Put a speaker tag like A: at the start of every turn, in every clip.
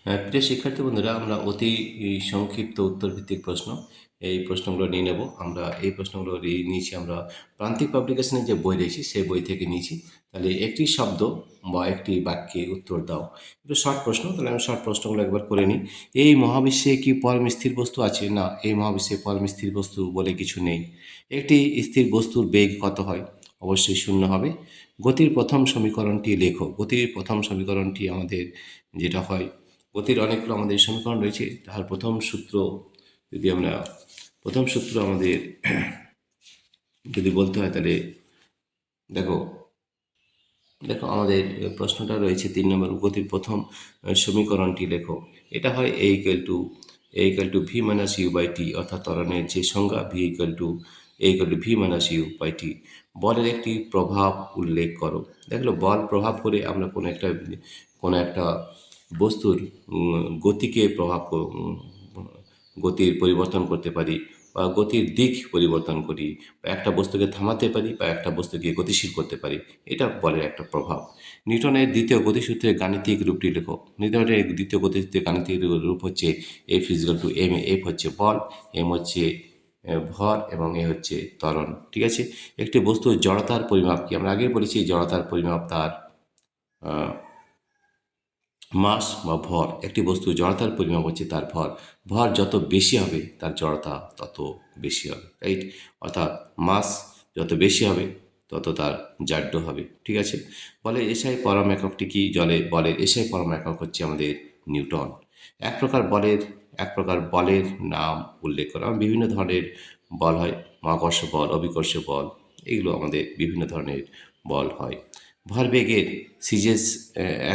A: প্রিয় শিক্ষার্থী বন্ধুরা, আমরা অতি সংক্ষিপ্ত উত্তরভিত্তিক প্রশ্ন এই প্রশ্নগুলো নিয়ে নেব। আমরা এই প্রশ্নগুলো নিয়েছি আমরা প্রান্তিক পাবলিকেশনের যে বই রয়েছে সেই বই থেকে নিয়েছি। তাহলে একটি শব্দ বা একটি বাক্যে উত্তর দাও। একটু শর্ট প্রশ্ন, তাহলে আমি শর্ট প্রশ্নগুলো একবার করে নিই। এই মহাবিশ্বে কি পরম স্থির বস্তু আছে? না, এই মহাবিশ্বে পরম স্থির বস্তু বলে কিছু নেই। একটি স্থির বস্তুর বেগ কত হয়? অবশ্যই শূন্য হবে। গতির প্রথম সমীকরণটি লেখো। গতির প্রথম সমীকরণটি আমাদের যেটা হয়, গতির অনেকগুলো আমাদের সমীকরণ রয়েছে, তার প্রথম সূত্র যদি আমরা প্রথম সূত্র আমাদের যদি বলতে হয়, তাহলে দেখো দেখো আমাদের প্রশ্নটা রয়েছে 3 নম্বর, গতির প্রথম সমীকরণটি লেখো। এটা হয় a equal to v minus u by t, অর্থাৎ ত্বরণের যে সংজ্ঞা a equal to v minus u by t. বলের একটি প্রভাব উল্লেখ করো। দেখলো, বল প্রভাব করে আমরা কোনো একটা বস্তুর গতিকে গতির পরিবর্তন করতে পারি, বা গতির দিক পরিবর্তন করি, বা একটা বস্তুকে থামাতে পারি, বা একটা বস্তুকে গতিশীল করতে পারি। এটা বলের একটা প্রভাব। নিউটনের দ্বিতীয় গতিসূত্রের গাণিতিক রূপটি লেখো। নিউটনের দ্বিতীয় গতিসূত্রের গাণিতিক রূপ হচ্ছে F=m। এফ হচ্ছে বল, এম হচ্ছে ভর, এবং এ হচ্ছে ত্বরণ। ঠিক আছে। একটি বস্তুর জড়তার পরিমাপ কি? আমরা আগে বলেছি জড়তার পরিমাপ তার মাস বা ভর। একটি বস্তু জড়তার পরিমাপ হচ্ছে তার ভর। ভর যত বেশি হবে তার জড়তা তত বেশি হবে, রাইট? অর্থাৎ মাস যত বেশি হবে তত তার জাড্য হবে। ঠিক আছে। বলের এসআই পরম এককটি কি? বলের এসআই পরম একক হচ্ছে আমাদের নিউটন। এক প্রকার বলের নাম উল্লেখ করা। বিভিন্ন ধরনের বল হয়, মহাকর্ষ বল, অভিকর্ষ বল, এগুলো আমাদের বিভিন্ন ধরনের বল হয়। ভরবেগের সিজেস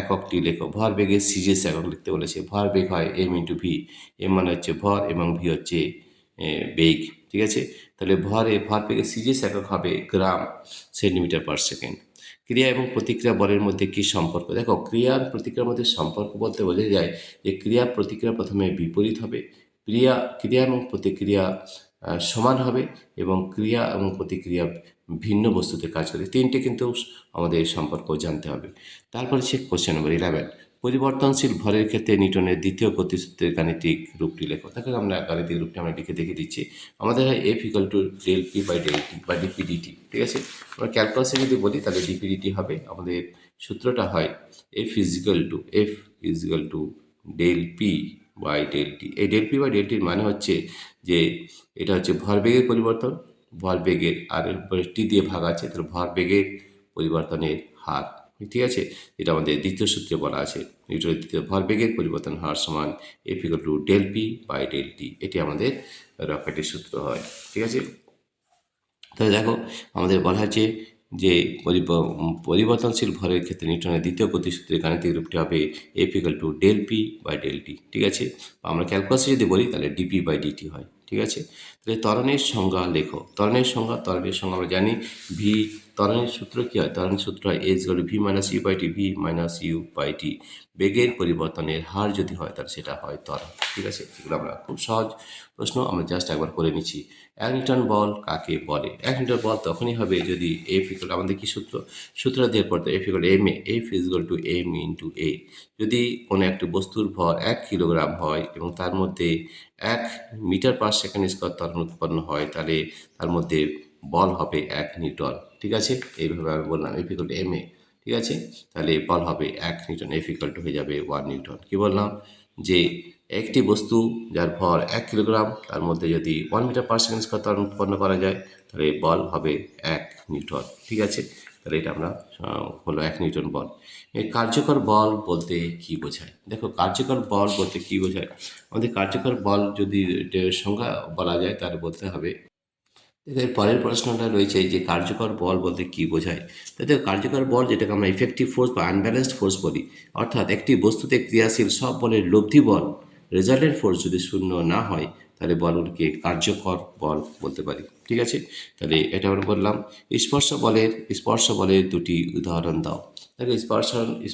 A: এককটি লেখো। ভরবেগের সিজেস একক লিখতে বলেছে। ভরবেগ হয় m×v। এম মানে হচ্ছে ভর এবং ভি হচ্ছে বেগ। ঠিক আছে। তাহলে ভরবেগের সিজেস একক হবে গ্রাম সেন্টিমিটার পার সেকেন্ড। ক্রিয়া এবং প্রতিক্রিয়া বলের মধ্যে কি সম্পর্ক? দেখো, ক্রিয়া আর প্রতিক্রিয়ার মধ্যে সম্পর্ক বলতে বোঝা যায় যে ক্রিয়া প্রতিক্রিয়া প্রথমে বিপরীত হবে, ক্রিয়া এবং প্রতিক্রিয়া সমান হবে, এবং ক্রিয়া এবং প্রতিক্রিয়া ভিন্ন বস্তুতে কাজ করে। তিনটে কিন্তু আমাদের সম্পর্ক জানতে হবে। তারপরে সে কোশ্চেন নম্বর 11, পরিবর্তনশীল ভরের ক্ষেত্রে নিউটনের দ্বিতীয় গতিসূত্রের গাণিতিক রূপটি লেখো। দেখো, আমরা গাণিতিক রূপটি আমরা লিখে দেখে দিচ্ছি। আমাদের হয় F=del P/del T বা dp/dt। ঠিক আছে। আমরা ক্যালকুলাসে যদি বলি তাহলে dp/dt হবে। আমাদের সূত্রটা হয় F=del P/del T। এই del P/del T মানে হচ্ছে যে এটা হচ্ছে ভরবেগের পরিবর্তন, ভরবেগের আর টি দিয়ে ভাগ আছে, তাহলে ভরবেগের পরিবর্তনের হার। ঠিক আছে। এটা আমাদের দ্বিতীয় সূত্রে বলা আছে। নিউটনের দ্বিতীয় ভরবেগের পরিবর্তন হার সমান F=del P/del T। এটি আমাদের রকেটের সূত্র হয়। ঠিক আছে। তাহলে দেখো, আমাদের বলা হচ্ছে যে পরিবর্তনশীল ভরের ক্ষেত্রে নিউটনের দ্বিতীয় গতিসূত্রের গাণিতিক রূপটি হবে F=del P/del T। ঠিক আছে। আমরা ক্যালকুলাসে যদি বলি তাহলে dp/dt হয়। ঠিক আছে। তাহলে ত্বরণের সংজ্ঞা লেখো। ত্বরণের সংজ্ঞা আমরা জানি ভি। ত্বরণের সূত্র কি হয়? ত্বরণের সূত্র হয় H=v-u/t। বেগের পরিবর্তনের হার যদি হয় তাহলে সেটা হয় ত্বরণ। ঠিক আছে। এগুলো আমরা খুব সহজ প্রশ্ন, আমরা জাস্ট একবার করে নিচ্ছি। 1 নিউটন বল কাকে বলে? 1 নিউটন বল তখনই হবে যদি আমাদের কি সূত্র দিয়ে পড়তে F=ma। F=m×a। যদি কোনো একটি বস্তুর ভর 1 কিলোগ্রাম হয় এবং তার মধ্যে 1 মিটার/সেকেন্ড² ত্বরণ উৎপন্ন হয়, তাহলে তার মধ্যে বল হবে 1 নিউটন। ঠিক আছে। এইভাবে আমি বললাম F=ma। ঠিক আছে। তাহলে বল হবে 1 নিউটন। F= হয়ে যাবে 1 নিউটন। কি বললাম? যে একটি বস্তু যার ভর 1 কিলোগ্রাম, তার মধ্যে যদি 1 মিটার/সেকেন্ড² ত্বরণ উৎপন্ন করা যায়, তাহলে বল হবে 1 নিউটন। ঠিক আছে। তাহলে এটা আমরা হলো 1 নিউটন বল। এই কার্যকর বল বলতে কি বোঝায়? দেখো, কার্যকর বল বলতে কি বোঝায়? আমাদের কার্যকর বল যদি সংজ্ঞা বলা যায় তাহলে বলতে হবে, এদের পরের প্রশ্নটা রয়েছে যে কার্যকর বল বলতে কি বোঝায়। তাতে কার্যকর বল, যেটাকে আমরা ইফেক্টিভ ফোর্স বা আনব্যালেন্সড ফোর্স বলি, অর্থাৎ একটি বস্তুতে ক্রিয়াশীল সব বলের লব্ধি বল, রেজাল্টেন্ট ফোর্স যদি শূন্য না হয়, তাহলে বলগুলিকে কার্যকর বল বলতে পারি। ঠিক আছে। তাহলে এটা আমরা বললাম। স্পর্শ বলের দুটি উদাহরণ দাও। দেখো,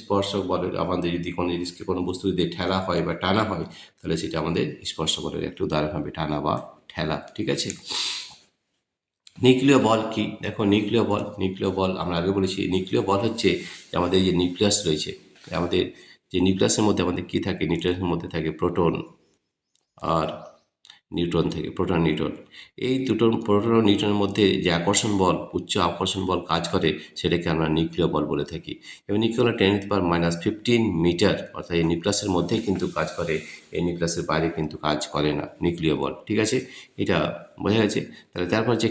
A: স্পর্শক বলের আমাদের যদি কোনো জিনিসকে কোনো বস্তু যদি ঠেলা হয় বা টানা হয়, তাহলে সেটা আমাদের স্পর্শ বলের একটা উদাহরণ হবে, টানা বা ঠেলা। ঠিক আছে। নিউক্লিয় বল কি? দেখো, নিউক্লিয় বল আমরা আগে বলেছি। নিউক্লিয় বল হচ্ছে যে আমাদের যে নিউক্লিয়াস রয়েছে, আমাদের যে নিউক্লিয়াসের মধ্যে আমাদের কী থাকে, নিউক্লিয়াসের মধ্যে থাকে প্রোটন আর নিউট্রন থেকে, প্রোটন নিউট্রন। এই দুটো প্রোটন ও নিউট্রনের মধ্যে যে আকর্ষণ বল, উচ্চ আকর্ষণ বল কাজ করে, সেটাকে আমরা নিউক্লিয় বল বলে থাকি। এবং নিউক্লিয় হলো 10⁻⁻15 মিটার, অর্থাৎ এই নিউক্লিয়াসের মধ্যেই কিন্তু কাজ করে, এই নিউক্লিয়াসের বাইরে কিন্তু কাজ করে না নিউক্লিয় বল। ঠিক আছে, এটা বোঝা গেছে। তাহলে তারপর যে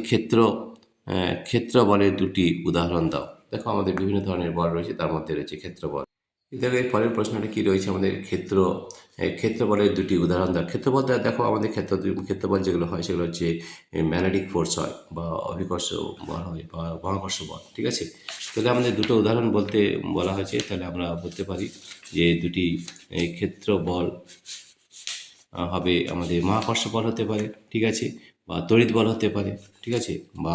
A: ক্ষেত্র বলের দুটি উদাহরণ দাও। দেখো আমাদের বিভিন্ন ধরনের বল রয়েছে, তার মধ্যে রয়েছে ক্ষেত্র বল। দেখো এর পরের প্রশ্নটা কি রয়েছে আমাদের, ক্ষেত্র বলের দুটি উদাহরণ দাও। ক্ষেত্র বলতে দেখো আমাদের ক্ষেত্র বল যেগুলো হয় সেগুলো হচ্ছে ম্যাগনেটিক ফোর্স হয়, বা অভিকর্ষ বল হয়, বা মহাকর্ষ বল। ঠিক আছে, তাহলে আমাদের দুটো উদাহরণ বলা হয়েছে, তাহলে আমরা বলতে পারি যে দুটি ক্ষেত্র বল হবে আমাদের মহাকর্ষ বল হতে পারে, ঠিক আছে, বা তড়িৎ বল হতে পারে, ঠিক আছে, বা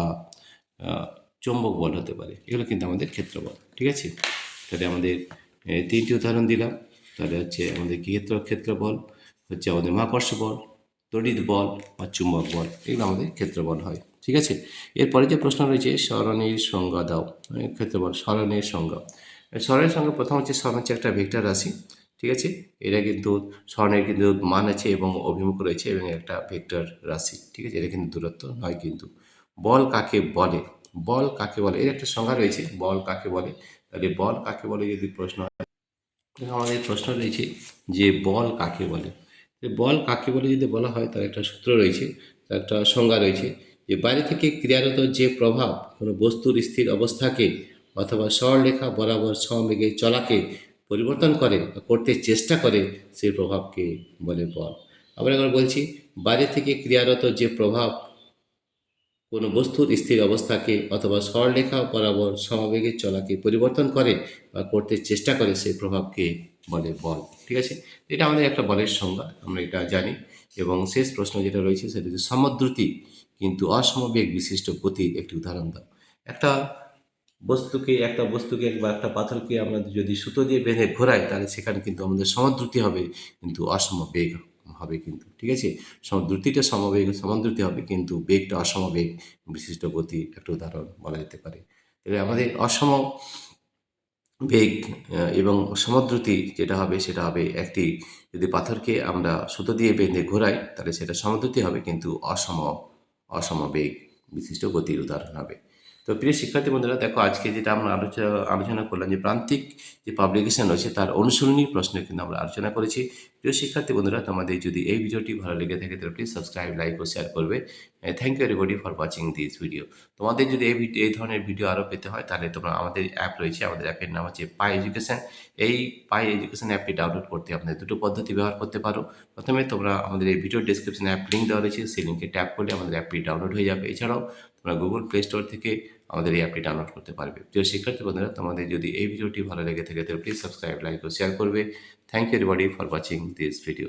A: চৌম্বক বল হতে পারে। এগুলো কিন্তু আমাদের ক্ষেত্র বল। ঠিক আছে, তাহলে আমাদের তিনটি উদাহরণ দিলাম। তাহলে হচ্ছে আমাদের ক্ষেত্র বল হচ্ছে আমাদের মহাকর্ষ বল, তড়িৎ বল বা চুম্বক বল, এগুলো আমাদের ক্ষেত্র বল হয়। ঠিক আছে, এরপরে যে প্রশ্ন রয়েছে সরণের সংজ্ঞা দাও। ক্ষেত্র বল সরণের সংজ্ঞা। সরণের সংজ্ঞা প্রথম হচ্ছে সরণ হচ্ছে একটা ভেক্টর রাশি। ঠিক আছে, এটা কিন্তু স্বর্ণের কিন্তু মান আছে এবং অভিমুখ রয়েছে এবং একটা ভেক্টর রাশি। ঠিক আছে, এটা কিন্তু দূরত্ব নয় কিন্তু। বল কাকে বলে, বল কাকে বলে এর একটা সংজ্ঞা রয়েছে, বল কাকে বলে। তাহলে বল কাকে বলে যদি প্রশ্ন হয়, আমাদের প্রশ্ন রয়েছে যে বল কাকে বলে। বল কাকে বলে যদি বলা হয়, তার একটা সূত্র রয়েছে, তার একটা সংজ্ঞা রয়েছে, যে বাইরে থেকে ক্রিয়ারত যে প্রভাব কোনো বস্তুর স্থির অবস্থাকে অথবা সরলরেখা বরাবর সমবেগে চলাকে পরিবর্তন করে বা করতে চেষ্টা করে, সেই প্রভাবকে বলে বল। আবার একবার বলছি, বাইরে থেকে ক্রিয়ারত যে প্রভাব কোনো বস্তুর স্থির অবস্থাকে অথবা সরলরেখা বরাবর সমবেগে চলাকে পরিবর্তন করে বা করতে চেষ্টা করে, সেই প্রভাবকে বলে বল। ঠিক আছে, এটা আমাদের একটা বলের সংজ্ঞা, আমরা এটা জানি। এবং শেষ প্রশ্ন যেটা রয়েছে সেটা হচ্ছে সমদ্রুতি কিন্তু অসমবেগ বিশিষ্ট গতির একটি উদাহরণ দাও। একটা বস্তুকে বা একটা পাথরকে আমরা যদি সুতো দিয়ে বেঁধে ঘোরাই, তাহলে সেখানে কিন্তু আমাদের সমদ্রুতি হবে, কিন্তু অসমবেগ হবে কিন্তু। ঠিক আছে, দ্রুতিটা সমাদ্রুতি হবে, কিন্তু বেগটা অসমবেগ বিশিষ্ট গতি একটা উদাহরণ বলা যেতে পারে। তবে আমাদের অসম বেগ এবং সমদ্রুতি যেটা হবে, সেটা হবে একটি, যদি পাথরকে আমরা সুতো দিয়ে বেঁধে ঘোরাই, তাহলে সেটা সমদ্রুতি হবে, কিন্তু অসমবেগ বিশিষ্ট গতির উদাহরণ হবে। তো প্রিয় শিক্ষার্থী বন্ধুরা, দেখো আজকে যেটা আমরা আলোচনা করলাম, যে প্রান্তিক যে পাবলিকেশন রয়েছে তার অনুশীলনী প্রশ্ন কিন্তু আমরা আলোচনা করেছি। প্রিয় শিক্ষার্থী বন্ধুরা, তোমাদের যদি এই ভিডিওটি ভালো লেগে থাকে তাহলে প্লিজ সাবস্ক্রাইব, লাইক ও শেয়ার করবে। Thank you everybody for watching this video. তোমাদের যদি এই ধরনের ভিডিও আরও পেতে হয়, তাহলে তোমরা আমাদের অ্যাপ রয়েছে, আমাদের অ্যাপের নাম হচ্ছে পাই এডুকেশন। এই পাই এডুকেশন অ্যাপটি ডাউনলোড করতে আপনাদের দুটো পদ্ধতি ব্যবহার করতে পারো। প্রথমে তোমরা আমাদের এই ভিডিও ডেসক্রিপশনে অ্যাপ লিঙ্ক দেওয়া রয়েছে, সেই লিঙ্কে ট্যাপ করলে আমাদের অ্যাপটি ডাউনলোড হয়ে যাবে। এছাড়াও তোমরা গুগল প্লে স্টোর থেকে আমাদের এই অ্যাপটি ডাউনলোড করতে পারবে। প্রিয় শিক্ষার্থী বন্ধুরা, তোমাদের যদি এই ভিডিওটি ভালো লেগে থাকে তাহলে প্লিজ সাবস্ক্রাইব, লাইক ও শেয়ার করবে। Thank you everybody for watching this video.